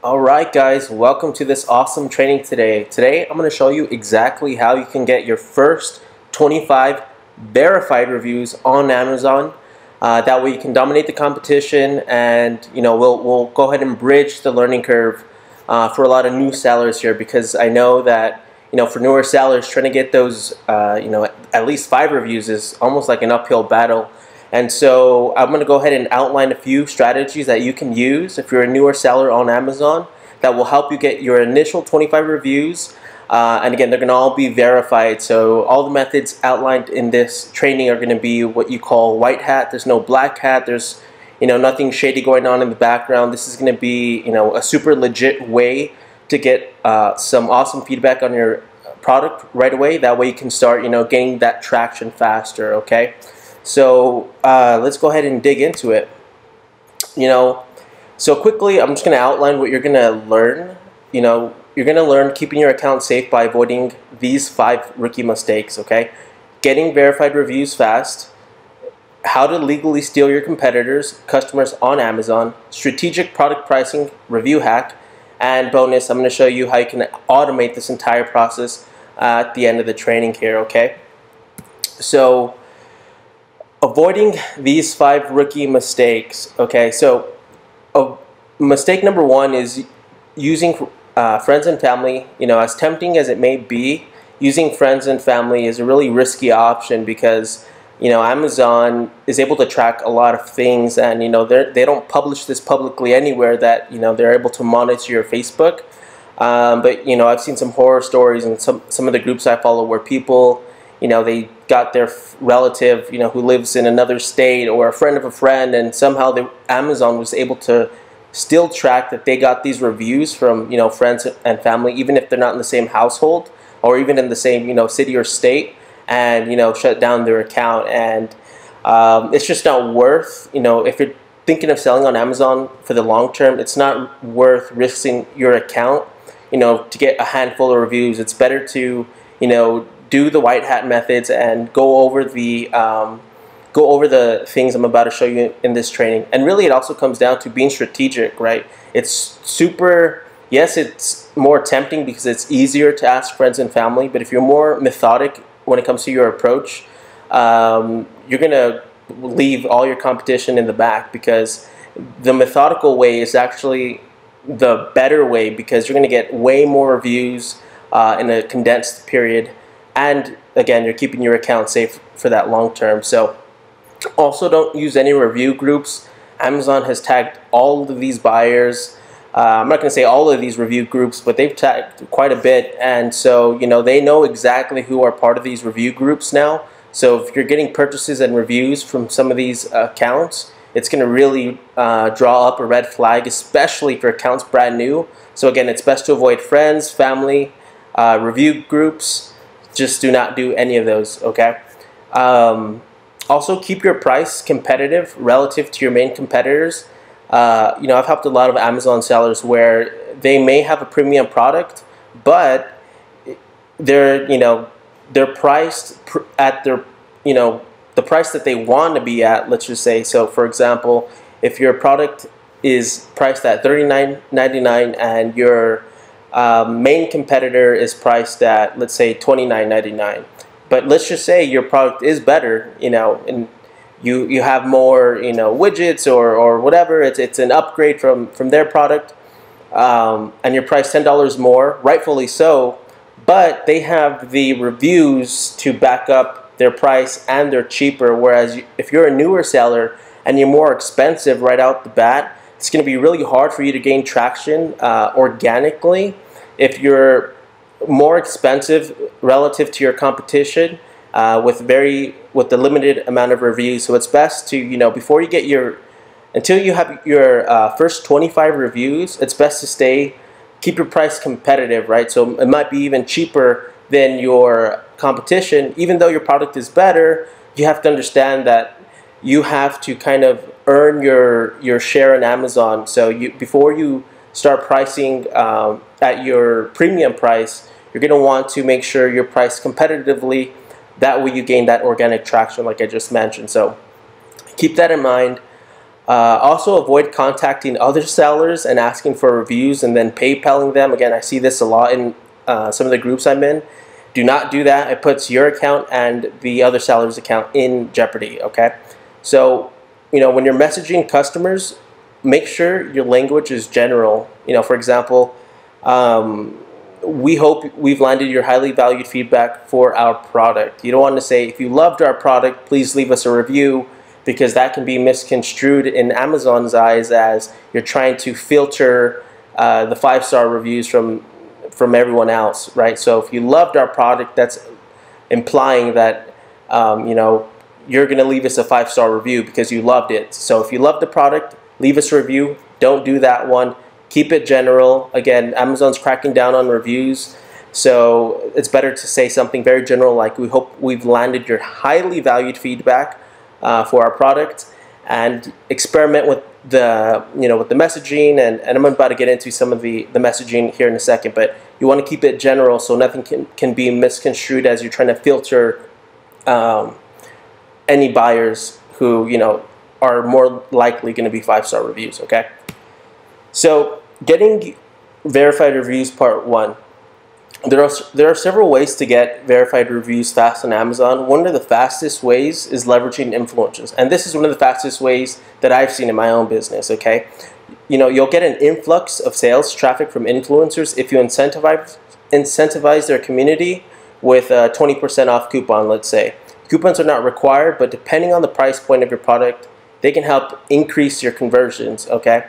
Alright guys, welcome to this awesome training today. Today I'm going to show you exactly how you can get your first 25 verified reviews on Amazon. That way you can dominate the competition, and we'll go ahead and bridge the learning curve for a lot of new sellers here, because I know that for newer sellers, trying to get those at least 5 reviews is almost like an uphill battle. And so I'm going to go ahead and outline a few strategies that you can use if you're a newer seller on Amazon that will help you get your initial 25 reviews. And again, they're going to all be verified. So all the methods outlined in this training are going to be what you call white hat. There's no black hat. There's nothing shady going on in the background. This is going to be a super legit way to get some awesome feedback on your product right away. That way you can start gaining that traction faster. Okay. So let's go ahead and dig into it. So quickly, I'm just going to outline what you're going to learn. You're going to learn keeping your account safe by avoiding these 5 rookie mistakes, okay? Getting verified reviews fast, how to legally steal your competitors' customers on Amazon, strategic product pricing review hack, and bonus, I'm going to show you how you can automate this entire process at the end of the training here, okay? So avoiding these 5 rookie mistakes. Okay, so mistake number 1 is using friends and family. As tempting as it may be, using friends and family is a really risky option, because Amazon is able to track a lot of things, and they don't publish this publicly anywhere that they're able to monitor your Facebook. But I've seen some horror stories in some of the groups I follow where people they got their relative, who lives in another state, or a friend of a friend, and somehow Amazon was able to still track that they got these reviews from, friends and family, even if they're not in the same household or even in the same, city or state, and, shut down their account. And it's just not worth, if you're thinking of selling on Amazon for the long term, it's not worth risking your account, to get a handful of reviews. It's better to, do the white hat methods and go over the things I'm about to show you in this training. And really, it also comes down to being strategic, right? It's yes, it's more tempting because it's easier to ask friends and family, but if you're more methodic when it comes to your approach, you're gonna leave all your competition in the back, because the methodical way is actually the better way, because you're gonna get way more reviews in a condensed period. And again, you're keeping your account safe for that long term. So also, don't use any review groups. Amazon has tagged all of these buyers. I'm not going to say all of these review groups, but they've tagged quite a bit. And so, they know exactly who are part of these review groups now. So if you're getting purchases and reviews from some of these accounts, it's going to really draw up a red flag, especially for accounts brand new. So again, it's best to avoid friends, family, review groups. Just do not do any of those, okay? Also, keep your price competitive relative to your main competitors. I've helped a lot of Amazon sellers where they may have a premium product, but they're priced at their the price that they want to be at. Let's just say, so for example, if your product is priced at $39.99 and your main competitor is priced at, let's say, $29.99. But let's just say your product is better, and you have more, widgets or whatever. It's an upgrade from their product, and you're priced $10 more, rightfully so. But they have the reviews to back up their price, and they're cheaper. Whereas if you're a newer seller and you're more expensive right out the bat, it's going to be really hard for you to gain traction organically if you're more expensive relative to your competition with the limited amount of reviews. So it's best to, before you get until you have your first 25 reviews, it's best to keep your price competitive, right? So it might be even cheaper than your competition. Even though your product is better, you have to understand that you have to kind of earn your share in Amazon. So before you start pricing at your premium price, you're going to want to make sure you're priced competitively. That way you gain that organic traction like I just mentioned. So keep that in mind. Also avoid contacting other sellers and asking for reviews and then PayPaling them. Again, I see this a lot in some of the groups I'm in. Do not do that. It puts your account and the other seller's account in jeopardy, okay? So, when you're messaging customers, make sure your language is general. For example, we hope we've landed your highly valued feedback for our product. You don't want to say, if you loved our product, please leave us a review, because that can be misconstrued in Amazon's eyes as you're trying to filter the 5-star reviews from everyone else, right? So if you loved our product, that's implying that you're going to leave us a 5-star review because you loved it. So if you love the product, leave us a review. Don't do that one. Keep it general. Again, Amazon's cracking down on reviews, so it's better to say something very general like, we hope we've landed your highly valued feedback for our product, and experiment with the messaging, and I'm about to get into some of the messaging here in a second, but you want to keep it general so nothing can be misconstrued as you're trying to filter any buyers who are more likely going to be 5-star reviews. Okay, so getting verified reviews, part 1. There are several ways to get verified reviews fast on Amazon. One of the fastest ways is leveraging influencers, and this is one of the fastest ways that I've seen in my own business. Okay, you'll get an influx of sales traffic from influencers if you incentivize their community with a 20% off coupon. Let's say coupons are not required, but depending on the price point of your product, they can help increase your conversions. Okay.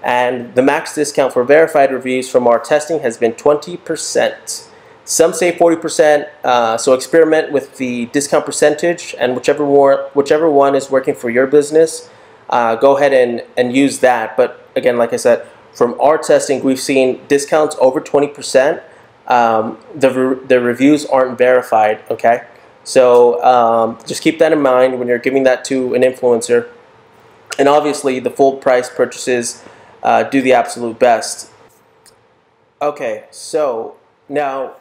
And the max discount for verified reviews from our testing has been 20%. Some say 40%, so experiment with the discount percentage, and whichever one is working for your business, go ahead and use that. But again, like I said, from our testing, we've seen discounts over 20%. The reviews aren't verified, okay? So just keep that in mind when you're giving that to an influencer. And obviously, the full price purchases do the absolute best. Okay, so now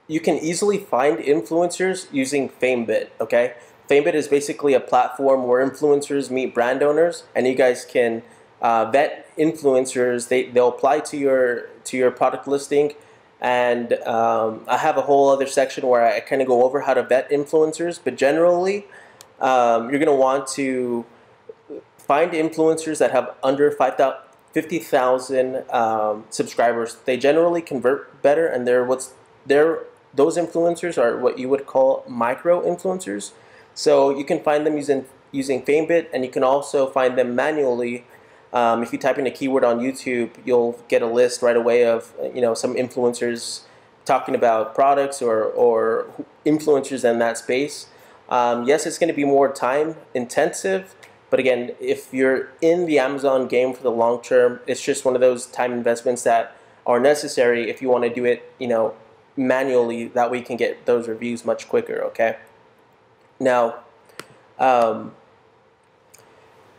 you can easily find influencers using FameBit. Okay, FameBit is basically a platform where influencers meet brand owners, and you guys can vet influencers. They'll apply to your product listing, and I have a whole other section where I kind of go over how to vet influencers. But generally, you're gonna want to find influencers that have under 50,000 subscribers. They generally convert better, and those influencers are what you would call micro influencers. So you can find them using FameBit, and you can also find them manually. If you type in a keyword on YouTube, you'll get a list right away of some influencers talking about products or influencers in that space. Yes, it's going to be more time intensive. But again, if you're in the Amazon game for the long term, it's just one of those time investments that are necessary if you want to do it, manually. That way you can get those reviews much quicker. Okay. Now, the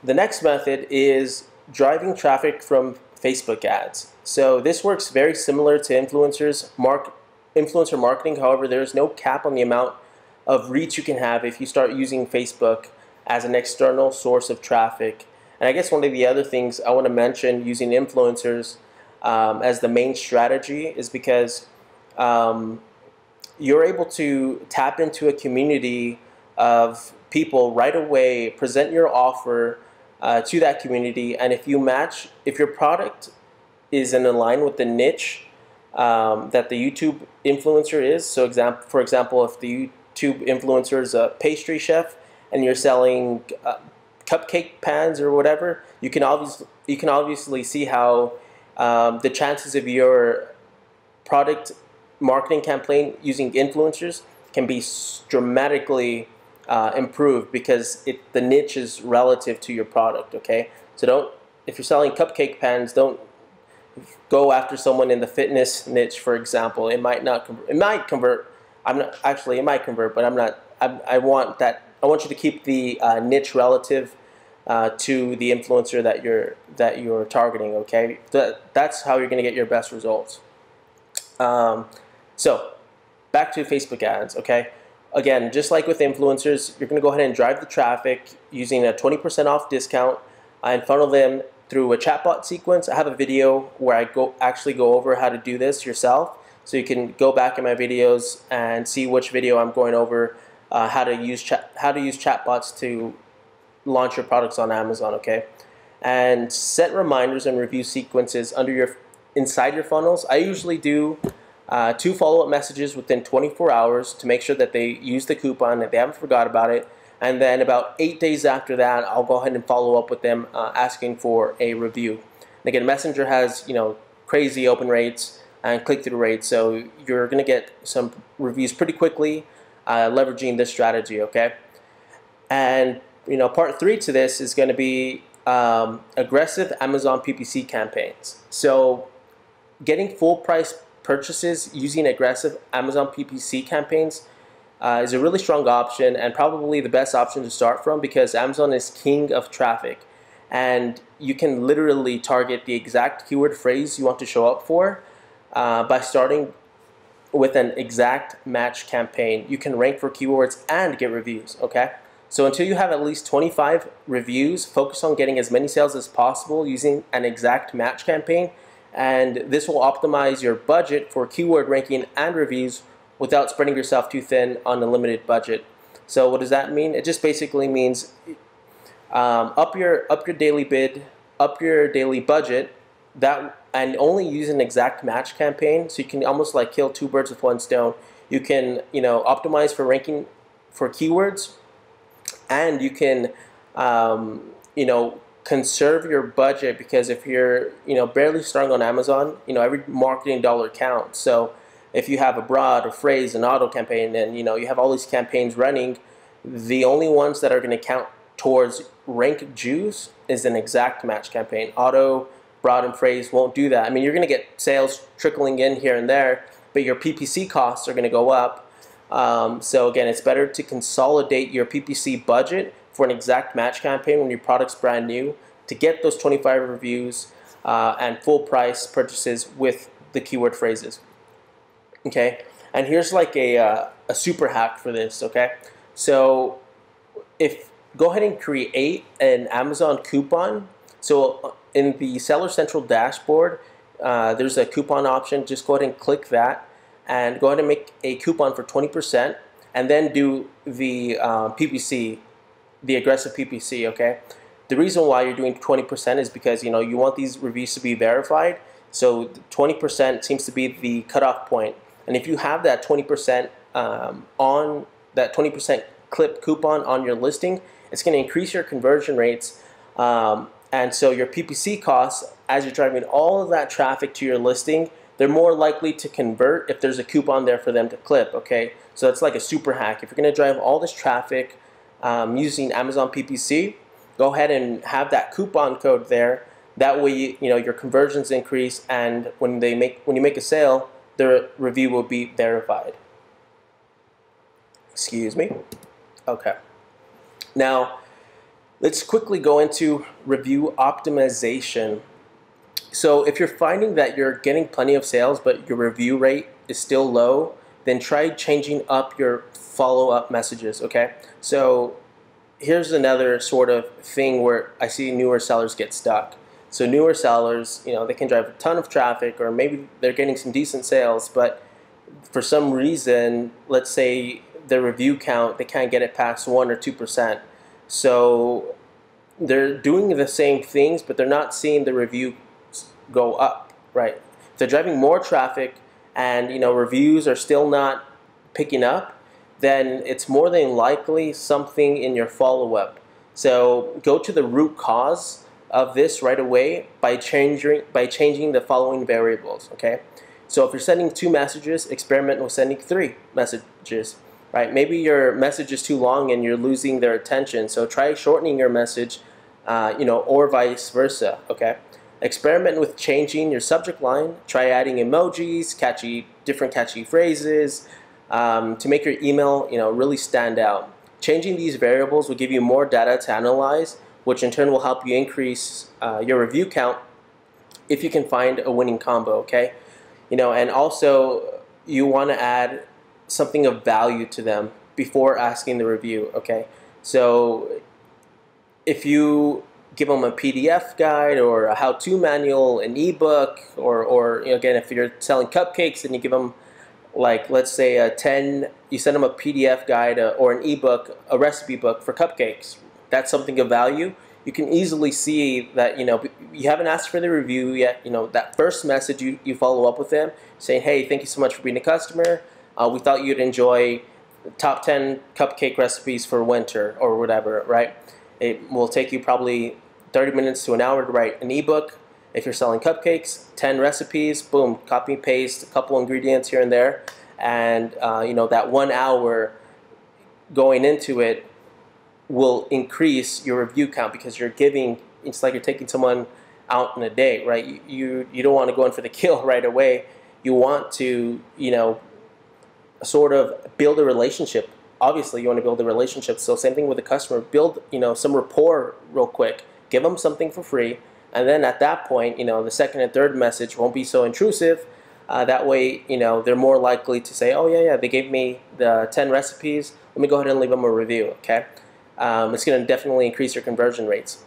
next method is driving traffic from Facebook ads. So this works very similar to influencer marketing. However, there's no cap on the amount of reach you can have if you start using Facebook as an external source of traffic. And I guess one of the other things I want to mention using influencers as the main strategy is because you're able to tap into a community of people right away, present your offer to that community, and if your product is in line with the niche that the YouTube influencer is. So for example, if the YouTube influencer is a pastry chef, and you're selling cupcake pans or whatever, you can obviously see how the chances of your product marketing campaign using influencers can be dramatically improved because the niche is relative to your product. Okay, so if you're selling cupcake pans, don't go after someone in the fitness niche, for example. It might convert. It might convert, but I'm not. I want you to keep the niche relative to the influencer that you're targeting. Okay, that's how you're going to get your best results. So back to Facebook ads. Okay, again, just like with influencers, you're going to go ahead and drive the traffic using a 20% off discount. and funnel them through a chatbot sequence. I have a video where I actually go over how to do this yourself. So you can go back in my videos and see which video I'm going over how to use chatbots to launch your products on Amazon, okay? And set reminders and review sequences inside your funnels. I usually do 2 follow-up messages within 24 hours to make sure that they use the coupon, that they haven't forgot about it. And then about 8 days after that, I'll go ahead and follow up with them asking for a review. And again, Messenger has, you know, crazy open rates and click-through rates, so you're going to get some reviews pretty quickly leveraging this strategy, okay? And, you know, part 3 to this is going to be aggressive Amazon PPC campaigns. So getting full price purchases using aggressive Amazon PPC campaigns is a really strong option, and probably the best option to start from, because Amazon is king of traffic, and you can literally target the exact keyword phrase you want to show up for by starting with an exact match campaign. You can rank for keywords and get reviews, okay? So until you have at least 25 reviews, focus on getting as many sales as possible using an exact match campaign, and this will optimize your budget for keyword ranking and reviews without spreading yourself too thin on a limited budget. So what does that mean? It just basically means up your daily bid, up your daily budget, and only use an exact match campaign. So you can almost like kill 2 birds with 1 stone. You can, you know, optimize for ranking for keywords, and you can you know, conserve your budget, because if you're, you know, barely starting on Amazon, you know, every marketing dollar counts. So if you have a broad, a phrase, an auto campaign, and, you know, you have all these campaigns running, the only ones that are going to count towards rank juice is an exact match campaign. Auto, broad, and phrase won't do that. I mean, you're going to get sales trickling in here and there, but your PPC costs are going to go up. So again, it's better to consolidate your PPC budget for an exact match campaign when your product's brand new, to get those 25 reviews and full price purchases with the keyword phrases. Okay, and here's like a super hack for this, okay? So go ahead and create an Amazon coupon. So in the Seller Central dashboard, there's a coupon option. Just go ahead and click that, and go ahead and make a coupon for 20%, and then do the PPC, the aggressive PPC, okay? The reason why you're doing 20% is because, you know, you want these reviews to be verified. So 20% seems to be the cutoff point. And if you have that 20% on that 20% clip coupon on your listing, it's going to increase your conversion rates. And so your PPC costs, as you're driving all of that traffic to your listing, they're more likely to convert if there's a coupon there for them to clip, okay? So it's like a super hack. If you're going to drive all this traffic using Amazon PPC, go ahead and have that coupon code there. That way, you know, your conversions increase, and when you make a sale, the review will be verified. Excuse me. Okay. Now, let's quickly go into review optimization. So if you're finding that you're getting plenty of sales, but your review rate is still low, then try changing up your follow-up messages, okay? So here's another sort of thing where I see newer sellers get stuck. So newer sellers, you know, they can drive a ton of traffic, or maybe they're getting some decent sales, but for some reason, let's say their review count, they can't get it past 1 or 2%. So they're doing the same things, but they're not seeing the review go up, right? If they're driving more traffic and, you know, reviews are still not picking up, then it's more than likely something in your follow-up. So go to the root cause of this right away by changing the following variables, okay? So if you're sending 2 messages, experiment with sending 3 messages, right? Maybe your message is too long and you're losing their attention, so try shortening your message, you know, or vice versa, okay? Experiment with changing your subject line. Try adding emojis, different catchy phrases to make your email, you know, really stand out. Changing these variables will give you more data to analyze, which in turn will help you increase your review count if you can find a winning combo, okay? You know, and also you want to add something of value to them before asking the review, okay? So if give them a PDF guide or a how-to manual, an ebook, or again, if you're selling cupcakes and you give them, like, let's say you send them a PDF guide or an ebook, a recipe book for cupcakes. That's something of value. You can easily see that, you haven't asked for the review yet. That first message, you follow up with them saying, hey, thank you so much for being a customer. We thought you'd enjoy top 10 cupcake recipes for winter or whatever, right? It will take you probably 30 minutes to an hour to write an ebook. If you're selling cupcakes, 10 recipes, boom, copy and paste, a couple ingredients here and there. And, that 1 hour going into it will increase your review count because it's like you're taking someone out in a date, right? You don't want to go in for the kill right away. You want to, sort of build a relationship. Obviously, you want to build a relationship. So same thing with the customer. Build, some rapport real quick. Give them something for free. And then at that point, the second and third message won't be so intrusive. That way, they're more likely to say, oh, yeah, they gave me the 10 recipes. Let me go ahead and leave them a review, okay? It's going to definitely increase your conversion rates.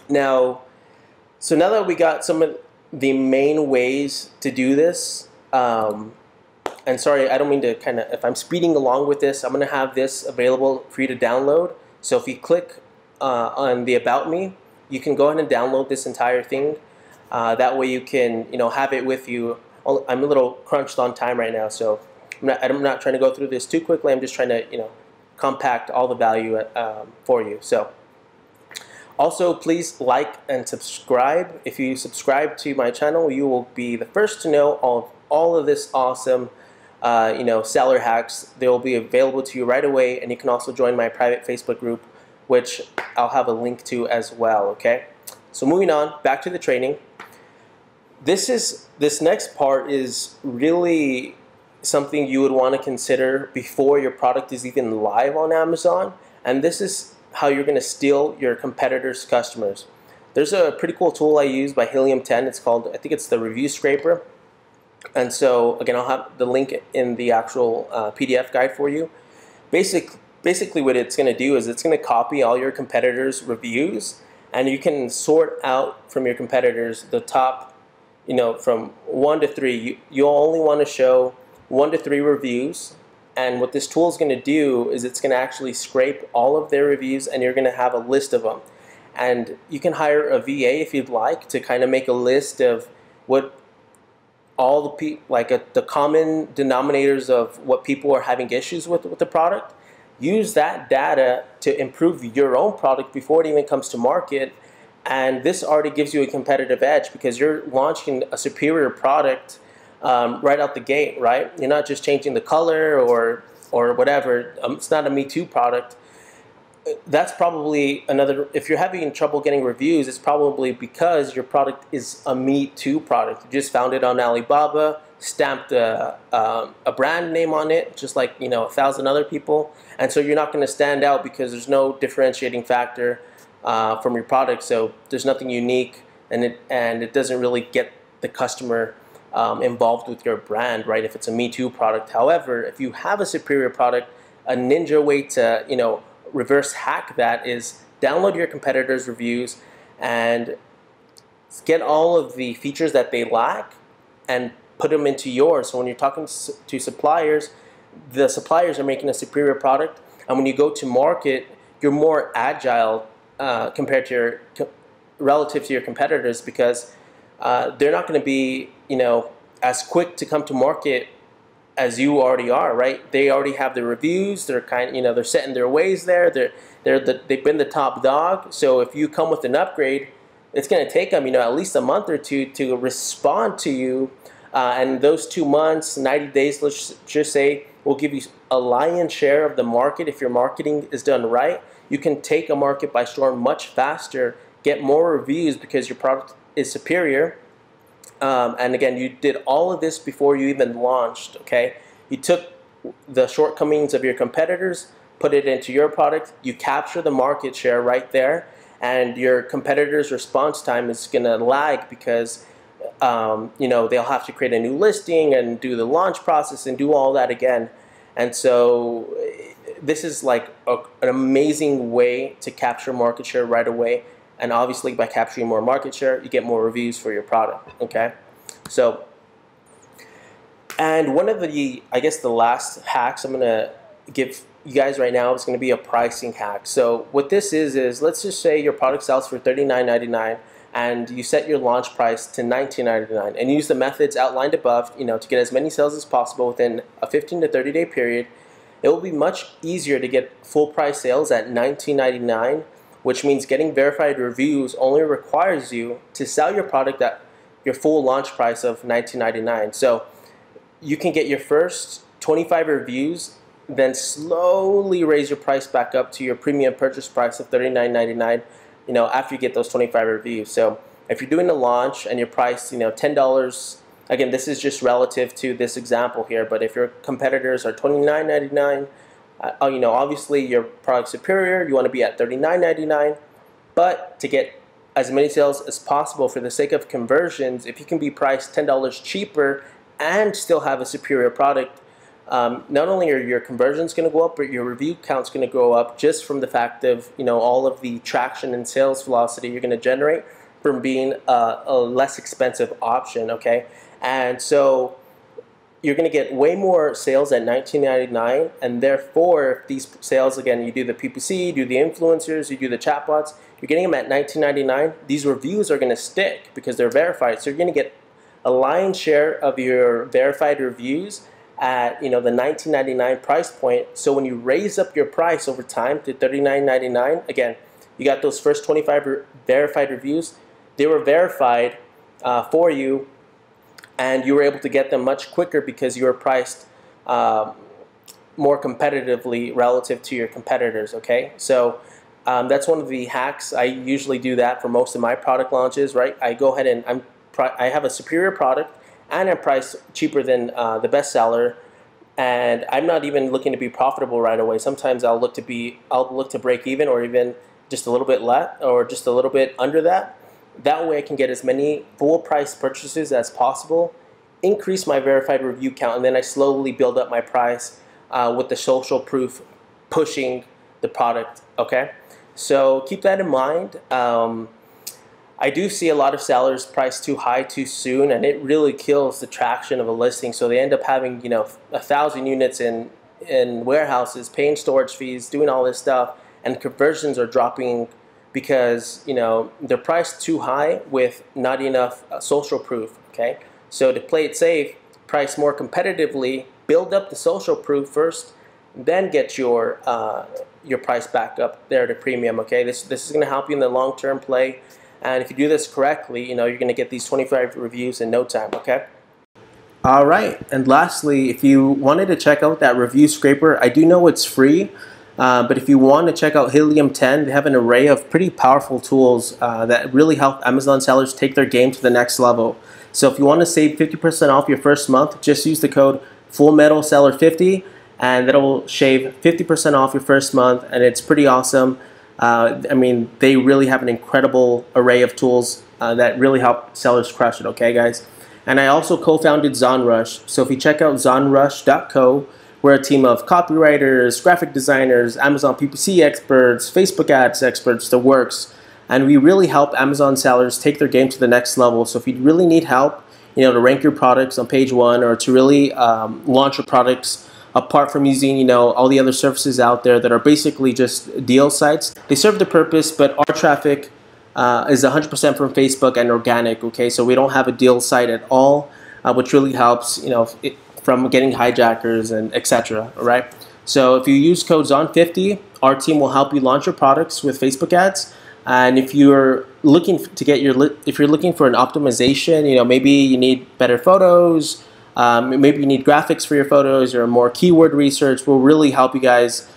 Now that we got some of the main ways to do this, and sorry, I don't mean to if I'm speeding along with this, I'm going to have this available for you to download. So if you click on the About Me, you can go ahead and download this entire thing. That way you can, have it with you. I'm a little crunched on time right now, so I'm not trying to go through this too quickly. I'm just trying to, compact all the value for you. So also, please like and subscribe. If you subscribe to my channel, you will be the first to know all of this awesome seller hacks. They will be available to you right away, and you can also join my private Facebook group, which I'll have a link to as well, okay? So moving on, back to the training. This next part is really something you would want to consider before your product is even live on Amazon, and this is how you're going to steal your competitors' customers. There's a pretty cool tool I use by Helium 10. It's called, I think it's the Review Scraper. And so, again, I'll have the link in the actual PDF guide for you. Basically what it's going to do is it's going to copy all your competitors' reviews, and you can sort out from your competitors the top, from 1 to 3. You'll only want to show 1 to 3 reviews. And what this tool is going to do is it's going to actually scrape all of their reviews, and you're going to have a list of them. And you can hire a VA if you'd like to kind of make a list of what all the the common denominators of what people are having issues with the product. Use that data to improve your own product before it even comes to market. And this already gives you a competitive edge because you're launching a superior product right out the gate, right? You're not just changing the color or whatever. It's not a Me Too product. That's probably another, if you're having trouble getting reviews, it's probably because your product is a Me Too product. You just found it on Alibaba, stamped a brand name on it, just like 1,000 other people. And so you're not going to stand out because there's no differentiating factor from your product. So there's nothing unique, and it doesn't really get the customer involved with your brand, right? If it's a Me Too product. However, if you have a superior product, a ninja way to reverse hack that is download your competitors' reviews and get all of the features that they lack and put them into yours. So when you're talking to suppliers, the suppliers are making a superior product, and when you go to market, you're more agile compared to relative to your competitors, because they're not going to be as quick to come to market as you already are, right? They already have the reviews. They're they're set in their ways there. They've been the top dog. So if you come with an upgrade, it's going to take them at least a month or two to respond to you. And those 2 months, 90 days, let's just say, will give you a lion's share of the market. If your marketing is done right, you can take a market by storm much faster, get more reviews because your product is superior. And again, you did all of this before you even launched, okay? You took the shortcomings of your competitors, put it into your product, you capture the market share right there, and your competitors' response time is going to lag because they'll have to create a new listing and do the launch process and do all that again. And so this is like an amazing way to capture market share right away. and obviously by capturing more market share, you get more reviews for your product, okay? So, and one of the, I guess the last hacks I'm gonna give you guys right now is gonna be a pricing hack. So what this is let's just say your product sells for $39.99 and you set your launch price to $19.99 and use the methods outlined above, you know, to get as many sales as possible within a 15 to 30 day period. It will be much easier to get full price sales at $19.99, which means getting verified reviews only requires you to sell your product at your full launch price of $19.99. So you can get your first 25 reviews, then slowly raise your price back up to your premium purchase price of $39.99, you know, after you get those 25 reviews. So if you're doing a launch and your price, you know, $10, again, this is just relative to this example here, but if your competitors are $29.99, you know, obviously your product's superior, you want to be at $39.99, but to get as many sales as possible for the sake of conversions, if you can be priced $10 cheaper and still have a superior product, not only are your conversions going to go up, but your review count's going to go up just from the fact of, you know, all of the traction and sales velocity you're going to generate from being a less expensive option, okay? And so you're going to get way more sales at $19.99, and therefore, if these sales, again, you do the PPC, you do the influencers, you do the chatbots, you're getting them at $19.99, these reviews are going to stick because they're verified. So you're going to get a lion's share of your verified reviews at, you know, the $19.99 price point. So when you raise up your price over time to $39.99, again, you got those first 25 verified reviews. They were verified for you, and you were able to get them much quicker because you were priced more competitively relative to your competitors, okay? So that's one of the hacks. I usually do that for most of my product launches, right? I go ahead and I have a superior product and I'm priced cheaper than the best seller, and I'm not even looking to be profitable right away. Sometimes I'll look to break even, or even just a little bit less, or just a little bit under that. That way I can get as many full price purchases as possible, increase my verified review count, and then I slowly build up my price with the social proof pushing the product, okay? So keep that in mind. I do see a lot of sellers price too high too soon, and it really kills the traction of a listing. So they end up having, you know, 1,000 units in warehouses, paying storage fees, doing all this stuff, and conversions are dropping because, you know, they're priced too high with not enough social proof, okay? So to play it safe, price more competitively, build up the social proof first, then get your price back up there to premium, okay? This is going to help you in the long-term play. And if you do this correctly, you know, you're going to get these 25 reviews in no time, okay? All right, and lastly, if you wanted to check out that review scraper, I do know it's free, but if you want to check out Helium 10, they have an array of pretty powerful tools that really help Amazon sellers take their game to the next level. So if you want to save 50% off your first month, just use the code FullMetalSeller50, and that'll shave 50% off your first month, and it's pretty awesome. I mean, they really have an incredible array of tools that really help sellers crush it, okay, guys? And I also co-founded ZonRush. So if you check out zonrush.co, we're a team of copywriters, graphic designers, Amazon PPC experts, Facebook ads experts, the works. And we really help Amazon sellers take their game to the next level. So if you really need help, you know, to rank your products on page 1, or to really launch your products apart from using, you know, all the other services out there that are basically just deal sites. They serve the purpose, but our traffic is 100% from Facebook and organic, okay? So we don't have a deal site at all, which really helps, you know, from getting hijackers and etc., all right? So if you use code ZON50, our team will help you launch your products with Facebook ads. And if you're looking to get if you're looking for an optimization, you know, maybe you need better photos, maybe you need graphics for your photos or more keyword research, we'll really help you guys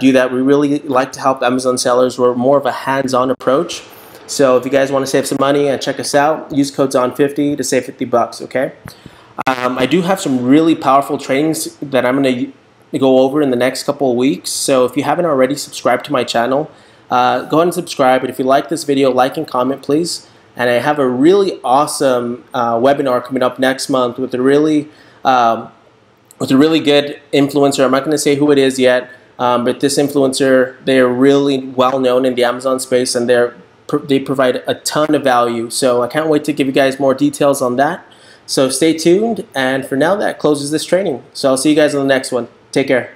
do that. We really like to help Amazon sellers. We're more of a hands-on approach. So if you guys want to save some money and check us out, use code ZON50 to save 50 bucks, okay? I do have some really powerful trainings that I'm going to go over in the next couple of weeks. So if you haven't already subscribed to my channel, go ahead and subscribe. And if you like this video, like and comment, please. And I have a really awesome webinar coming up next month with a really good influencer. I'm not going to say who it is yet, but this influencer, they're really well known in the Amazon space, and they're they provide a ton of value. So I can't wait to give you guys more details on that. So stay tuned, and for now that closes this training. So I'll see you guys on the next one. Take care.